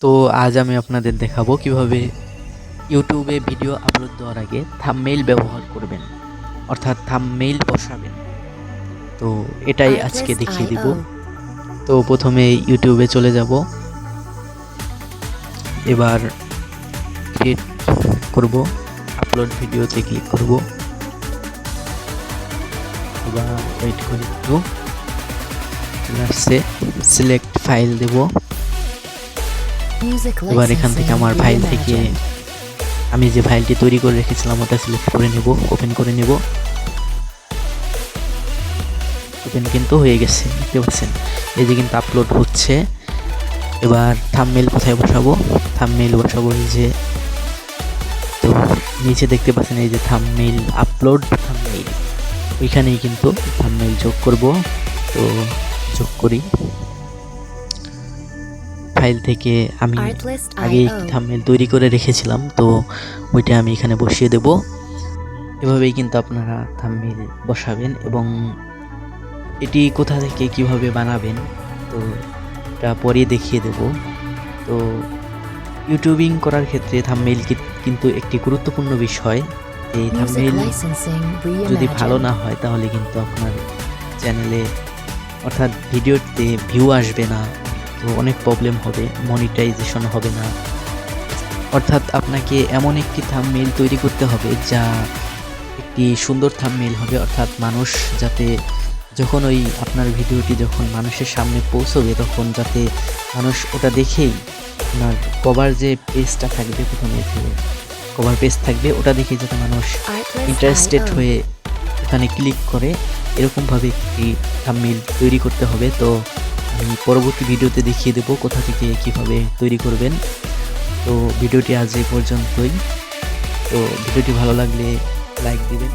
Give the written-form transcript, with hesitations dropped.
তো আজ আমি আপনাদের দেখাবো কিভাবে ইউটিউবে ভিডিও আপলোড দেওয়ার আগে থাম্বনেইল ব্যবহার করবেন, অর্থাৎ থাম্বনেইল বসাবেন। তো এটাই আজকে দেখিয়ে দিব। তো প্রথমে ইউটিউবে চলে যাব, এবার ক্রিয়েট করব, আপলোড ভিডিওতে ক্লিক করব, এবার ওয়েট করে একটু আসছে, সিলেক্ট ফাইল দেব। এবার এখান থেকে আমার ফাইল থেকে আমি যে ফাইলটি তৈরি করে রেখেছিলাম ওটা সিলেক্ট করে নেব, ওপেন করে নেব। ওপেন কিন্তু হয়ে গেছে, দেখতে পাচ্ছেন এই যে কিন্তু আপলোড হচ্ছে। এবার থাম্বনেইল কোথায় বসাবো? থাম্বনেইল বসাবো এই যে, তো নিচে দেখতে পাচ্ছেন এই যে থাম্বনেইল, আপলোড থাম্বনেইল, ওইখানেই কিন্তু থাম্বনেইল যোগ করব। তো যোগ করি, ফাইল থেকে আমি আগে একটি থাম্বনেইল তৈরি করে রেখেছিলাম, তো ওইটা আমি এখানে বসিয়ে দেব। এভাবেই কিন্তু আপনারা থাম্বনেইল বসাবেন। এবং এটি কোথা থেকে কিভাবে বানাবেন তো এটা পরে দেখিয়ে দেব। তো ইউটিউবিং করার ক্ষেত্রে থাম্বনেইল কিন্তু একটি গুরুত্বপূর্ণ বিষয়। এই থাম্বনেইল যদি ভালো না হয় তাহলে কিন্তু আপনার চ্যানেলে অর্থাৎ ভিডিওতে ভিউ আসবে না, তো অনেক প্রবলেম হবে, মনিটাইজেশন হবে না। অর্থাৎ আপনাকে এমন একটি থাম্বনেইল তৈরি করতে হবে যা একটি সুন্দর থাম্বনেইল হবে, অর্থাৎ মানুষ যাতে যখন ওই আপনার ভিডিওটি যখন মানুষের সামনে পৌঁছবে তখন যাতে মানুষ ওটা দেখেই আপনার কভার যে পেজটা থাকবে, প্রথমে কভার পেজ থাকবে, ওটা দেখে যাতে মানুষ ইন্টারেস্টেড হয়ে ওখানে ক্লিক করে, এরকমভাবে একটি থাম্বনেইল তৈরি করতে হবে। তো আমি পরবর্তী ভিডিওতে দেখিয়ে দেবো কোথা থেকে কিভাবে তৈরি করবেন। তো ভিডিওটি আজ এই পর্যন্তই। তো ভিডিওটি ভালো লাগলে লাইক দিবেন।